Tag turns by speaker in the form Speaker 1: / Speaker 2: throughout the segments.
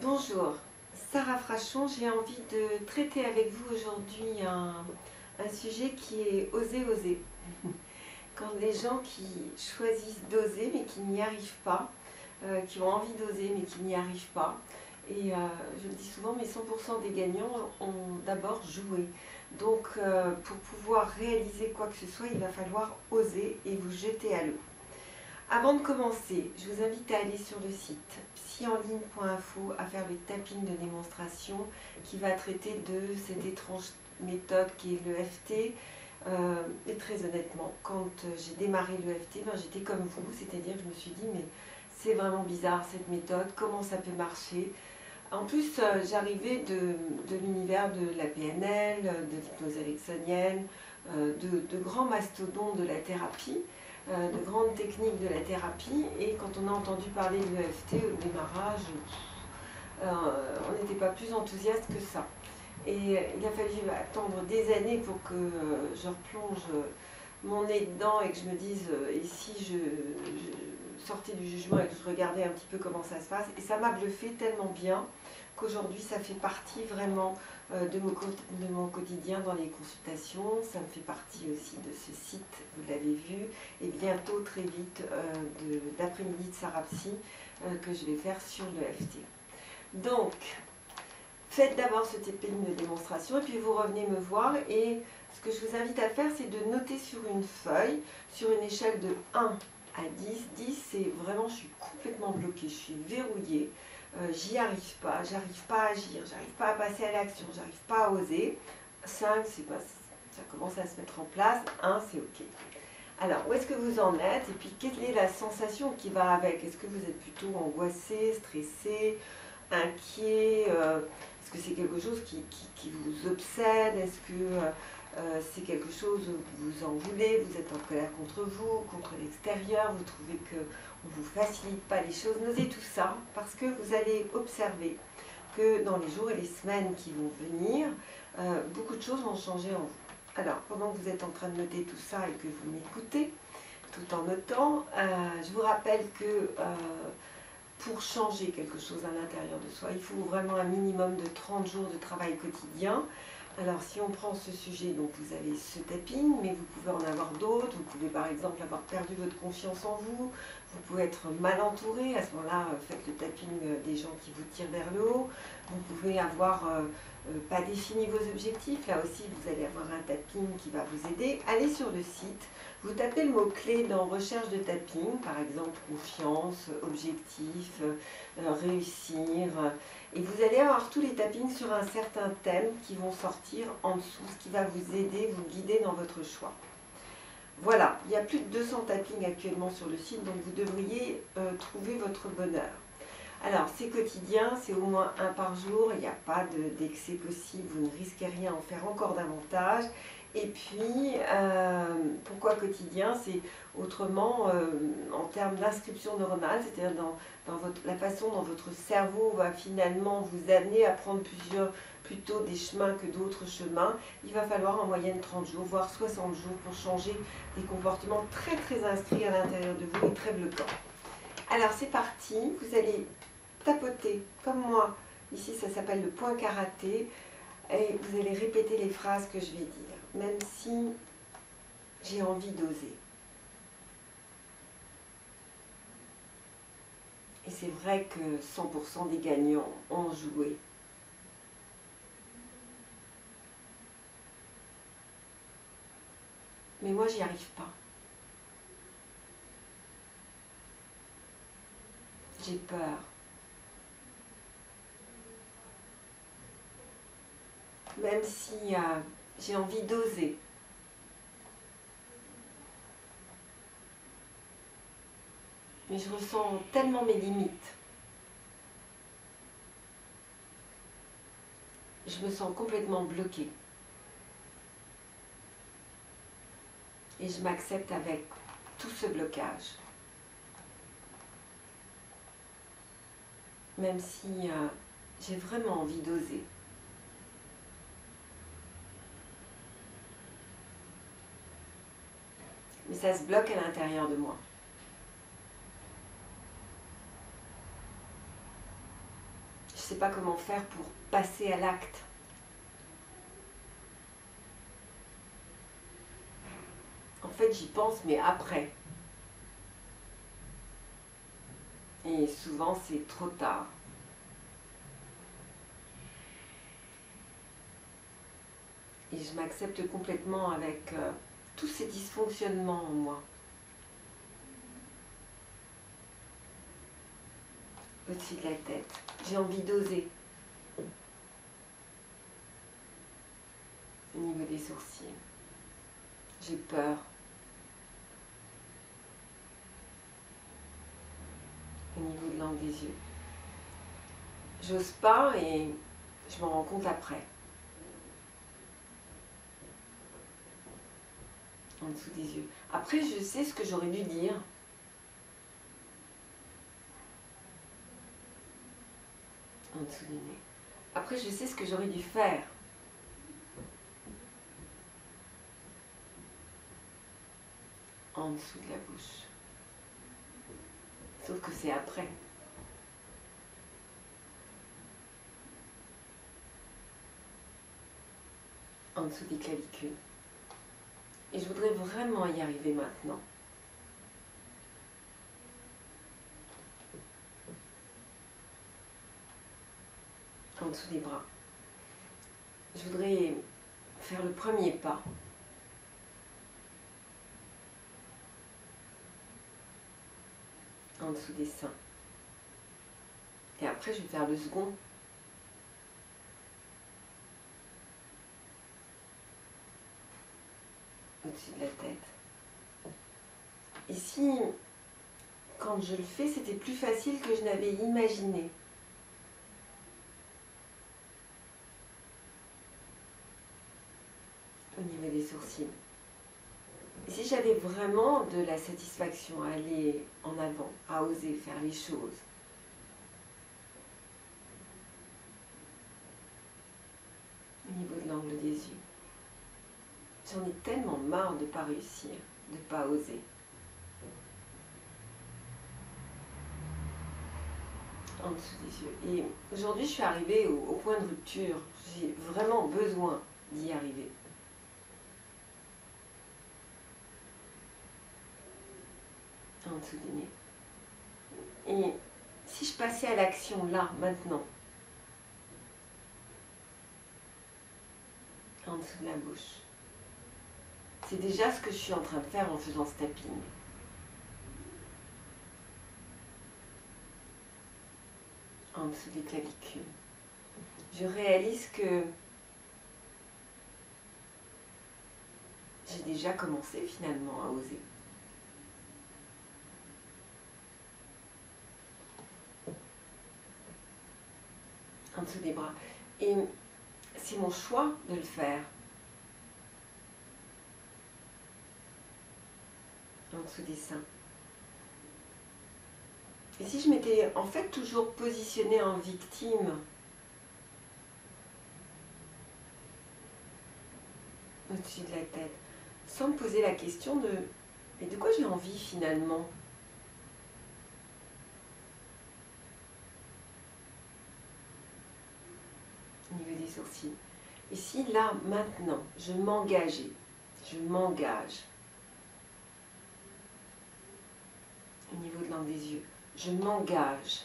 Speaker 1: Bonjour, Sarah Frachon, j'ai envie de traiter avec vous aujourd'hui un sujet qui est oser. Quand les gens qui choisissent d'oser mais qui n'y arrivent pas, qui ont envie d'oser mais qui n'y arrivent pas, et je le dis souvent, mais 100% des gagnants ont d'abord joué. Donc pour pouvoir réaliser quoi que ce soit, il va falloir oser et vous jeter à l'eau. Avant de commencer, je vous invite à aller sur le site psyenligne.info à faire le tapping de démonstration qui va traiter de cette étrange méthode qui est l'EFT. Et très honnêtement, quand j'ai démarré l'EFT, j'étais comme vous, c'est-à-dire que je me suis dit mais c'est vraiment bizarre cette méthode, comment ça peut marcher? En plus, j'arrivais de l'univers de la PNL, de l'hypnose ericksonienne, de grands mastodontes de la thérapie, de grandes techniques de la thérapie, et quand on a entendu parler de l'EFT au démarrage, on n'était pas plus enthousiaste que ça. Et il a fallu attendre des années pour que je replonge mon nez dedans et que je me dise, et si je sortais du jugement et que je regardais un petit peu comment ça se passe. Et ça m'a bluffé tellement bien qu'aujourd'hui ça fait partie vraiment de mon quotidien dans les consultations. Ça me fait partie aussi de ce site, vous l'avez vu, et bientôt très vite d'après-midi de Sarah Psy que je vais faire sur l'EFT. Donc, faites d'abord ce tapping de démonstration et puis vous revenez me voir, et ce que je vous invite à faire, c'est de noter sur une feuille, sur une échelle de 1 à 10. 10, c'est vraiment, je suis complètement bloquée, je suis verrouillée, j'y arrive pas, j'arrive pas à agir, j'arrive pas à passer à l'action, j'arrive pas à oser. 5, c'est pas, ça commence à se mettre en place. 1, c'est ok. Alors, où est-ce que vous en êtes? Et puis, quelle est la sensation qui va avec? Est-ce que vous êtes plutôt angoissé, stressé, inquiet? Est-ce que c'est quelque chose qui vous obsède? Est-ce que c'est quelque chose où vous en voulez? Vous êtes en colère contre vous, contre l'extérieur? Vous trouvez qu'on ne vous facilite pas les choses? N'osez tout ça, parce que vous allez observer que dans les jours et les semaines qui vont venir, beaucoup de choses vont changer en vous. Alors, pendant que vous êtes en train de noter tout ça et que vous m'écoutez, tout en notant, je vous rappelle que pour changer quelque chose à l'intérieur de soi, il faut vraiment un minimum de 30 jours de travail quotidien. Alors si on prend ce sujet, donc vous avez ce tapping, mais vous pouvez en avoir d'autres. Vous pouvez par exemple avoir perdu votre confiance en vous, vous pouvez être mal entouré, à ce moment-là faites le tapping des gens qui vous tirent vers le haut. Vous pouvez avoir pas défini vos objectifs, là aussi vous allez avoir un tapping qui va vous aider. Allez sur le site, vous tapez le mot-clé dans recherche de tapping, par exemple confiance, objectif, réussir, et vous allez avoir tous les tappings sur un certain thème qui vont sortir en dessous, ce qui va vous aider, vous guider dans votre choix. Voilà, il y a plus de 200 tappings actuellement sur le site, donc vous devriez trouver votre bonheur. Alors c'est quotidien, c'est au moins 1 par jour, il n'y a pas d'excès possible, vous ne risquez rien à en faire encore davantage. Et puis, pourquoi quotidien? C'est autrement en termes d'inscription neuronale, c'est-à-dire dans la façon dont votre cerveau va finalement vous amener à prendre plutôt des chemins que d'autres chemins. Il va falloir en moyenne 30 jours, voire 60 jours pour changer des comportements très inscrits à l'intérieur de vous et très bloquants. Alors c'est parti, vous allez tapoter comme moi, ici ça s'appelle le point karaté, et vous allez répéter les phrases que je vais dire, même si j'ai envie d'oser. Et c'est vrai que 100% des gagnants ont joué. Mais moi, j'y arrive pas. J'ai peur. Même si j'ai envie d'oser. Mais je ressens tellement mes limites. Je me sens complètement bloquée. Et je m'accepte avec tout ce blocage. Même si j'ai vraiment envie d'oser. Mais ça se bloque à l'intérieur de moi. je ne sais pas comment faire pour passer à l'acte. En fait, j'y pense, mais après. Et souvent, c'est trop tard. Et je m'accepte complètement avec tous ces dysfonctionnements en moi. Au-dessus de la tête. J'ai envie d'oser. Au niveau des sourcils. J'ai peur. Au niveau de l'angle des yeux. J'ose pas et je m'en rends compte après. En dessous des yeux. Après, je sais ce que j'aurais dû dire. En dessous du nez. Après, je sais ce que j'aurais dû faire. En dessous de la bouche. Sauf que c'est après. En dessous des clavicules. Et je voudrais vraiment y arriver maintenant. En dessous des bras. Je voudrais faire le premier pas. En dessous des seins. Et après, je vais faire le second. Au-dessus de la tête. Ici, quand je le fais, c'était plus facile que je n'avais imaginé. Au niveau des sourcils. Ici, j'avais vraiment de la satisfaction à aller en avant, à oser faire les choses. Au niveau de l'angle des yeux. J'en ai tellement marre de ne pas réussir, de ne pas oser. En dessous des yeux. Et aujourd'hui, je suis arrivée au point de rupture. J'ai vraiment besoin d'y arriver. En dessous du nez. Et si je passais à l'action là, maintenant, en dessous de la bouche, c'est déjà ce que je suis en train de faire en faisant ce tapping. En dessous des clavicules. Je réalise que j'ai déjà commencé finalement à oser. En dessous des bras. Et c'est mon choix de le faire. En dessous des seins. Et si je m'étais en fait toujours positionnée en victime, au-dessus de la tête, sans me poser la question de mais de quoi j'ai envie finalement? Au niveau des sourcils. Et si là, maintenant, je m'engage, au niveau de l'angle des yeux, je m'engage,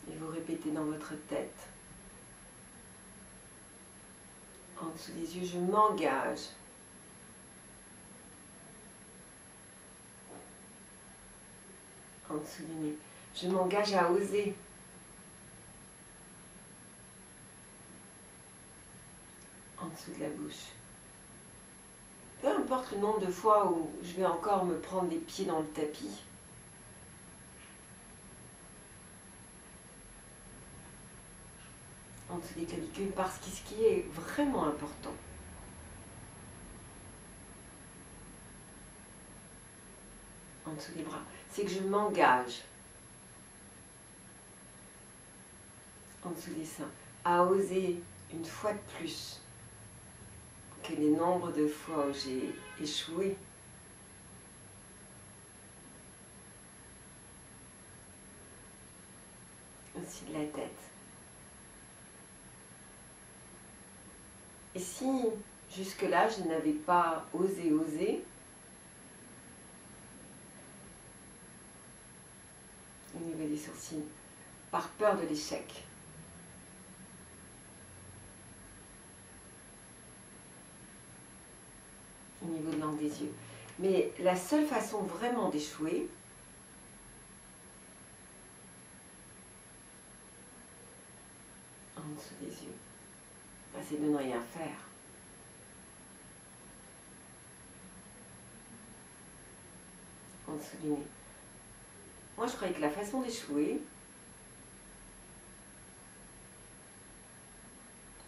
Speaker 1: et vous répétez dans votre tête, en dessous des yeux, je m'engage, en dessous du nez, je m'engage à oser, en dessous de la bouche. Peu importe le nombre de fois où je vais encore me prendre les pieds dans le tapis. En dessous des clavicules, parce que ce qui est vraiment important, en dessous des bras, c'est que je m'engage, en dessous des seins, à oser une fois de plus que les nombres de fois où j'ai échoué. au-dessus de la tête. Et si jusque-là je n'avais pas osé, au niveau des sourcils, par peur de l'échec, au niveau de l'angle des yeux. Mais la seule façon vraiment d'échouer, en dessous des yeux, c'est de ne rien faire. En dessous du nez. Moi, je croyais que la façon d'échouer,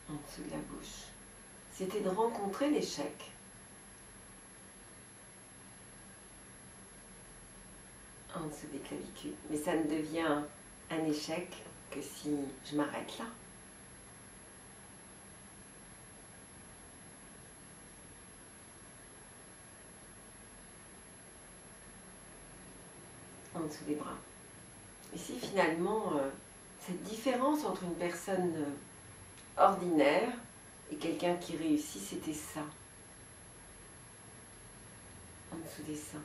Speaker 1: en dessous de la bouche, c'était de rencontrer l'échec. En dessous des clavicules. Mais ça ne devient un échec que si je m'arrête là. En dessous des bras. Ici, finalement, cette différence entre une personne ordinaire et quelqu'un qui réussit, c'était ça. En dessous des seins.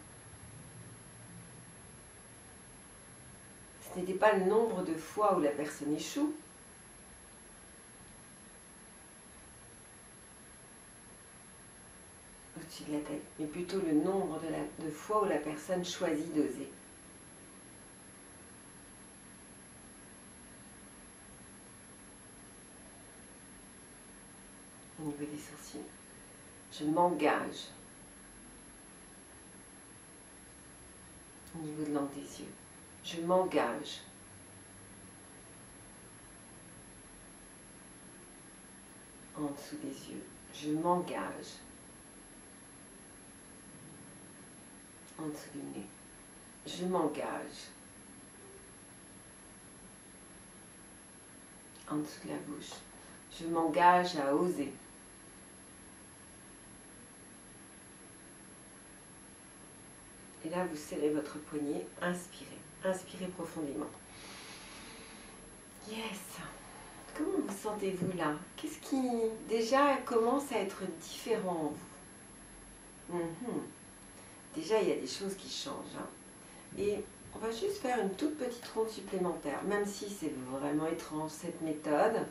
Speaker 1: Ce n'était pas le nombre de fois où la personne échoue, au-dessus de la tête, mais plutôt le nombre de fois où la personne choisit d'oser. Au niveau des sourcils, je m'engage. Au niveau de l'angle des yeux, je m'engage. En dessous des yeux, je m'engage. En dessous du nez, je m'engage. En dessous de la bouche, je m'engage à oser. Et là, vous serrez votre poignet, inspirez. Inspirez profondément. Yes! Comment vous sentez-vous là? Qu'est-ce qui déjà commence à être différent en vous? Déjà, il y a des choses qui changent. Et on va juste faire une toute petite ronde supplémentaire, même si c'est vraiment étrange cette méthode.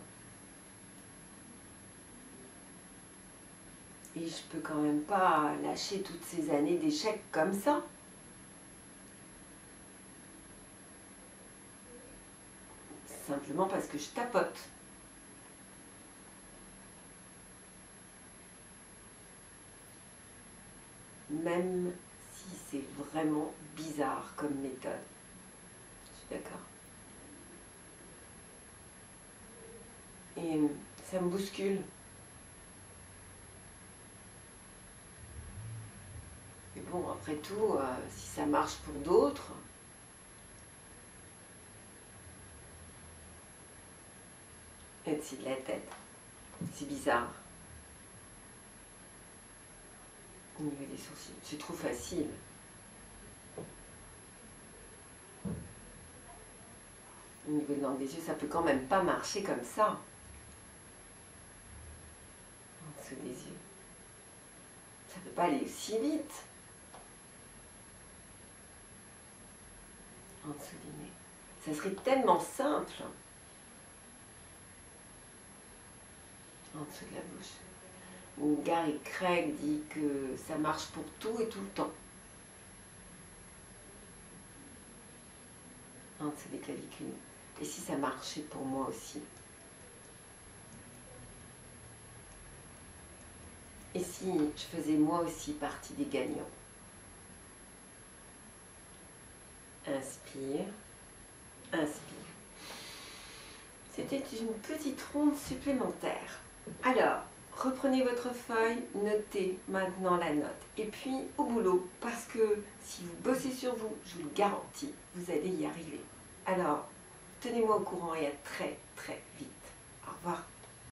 Speaker 1: Et je peux quand même pas lâcher toutes ces années d'échecs comme ça. Simplement parce que je tapote. Même si c'est vraiment bizarre comme méthode. Je suis d'accord. Et ça me bouscule. Mais bon, après tout, si ça marche pour d'autres, au-dessus de la tête, c'est bizarre. Au niveau des sourcils, c'est trop facile. Au niveau de l'angle des yeux, ça peut quand même pas marcher comme ça. En dessous des yeux. Ça peut pas aller aussi vite. En dessous du nez. Ça serait tellement simple. En dessous de la bouche. Gary Craig dit que ça marche pour tout et tout le temps. En dessous des clavicules. Et si ça marchait pour moi aussi? Et si je faisais moi aussi partie des gagnants? Inspire, inspire. C'était une petite ronde supplémentaire. Alors, reprenez votre feuille, notez maintenant la note. Et puis, au boulot, parce que si vous bossez sur vous, je vous le garantis, vous allez y arriver. Alors, tenez-moi au courant et à très très vite. Au revoir.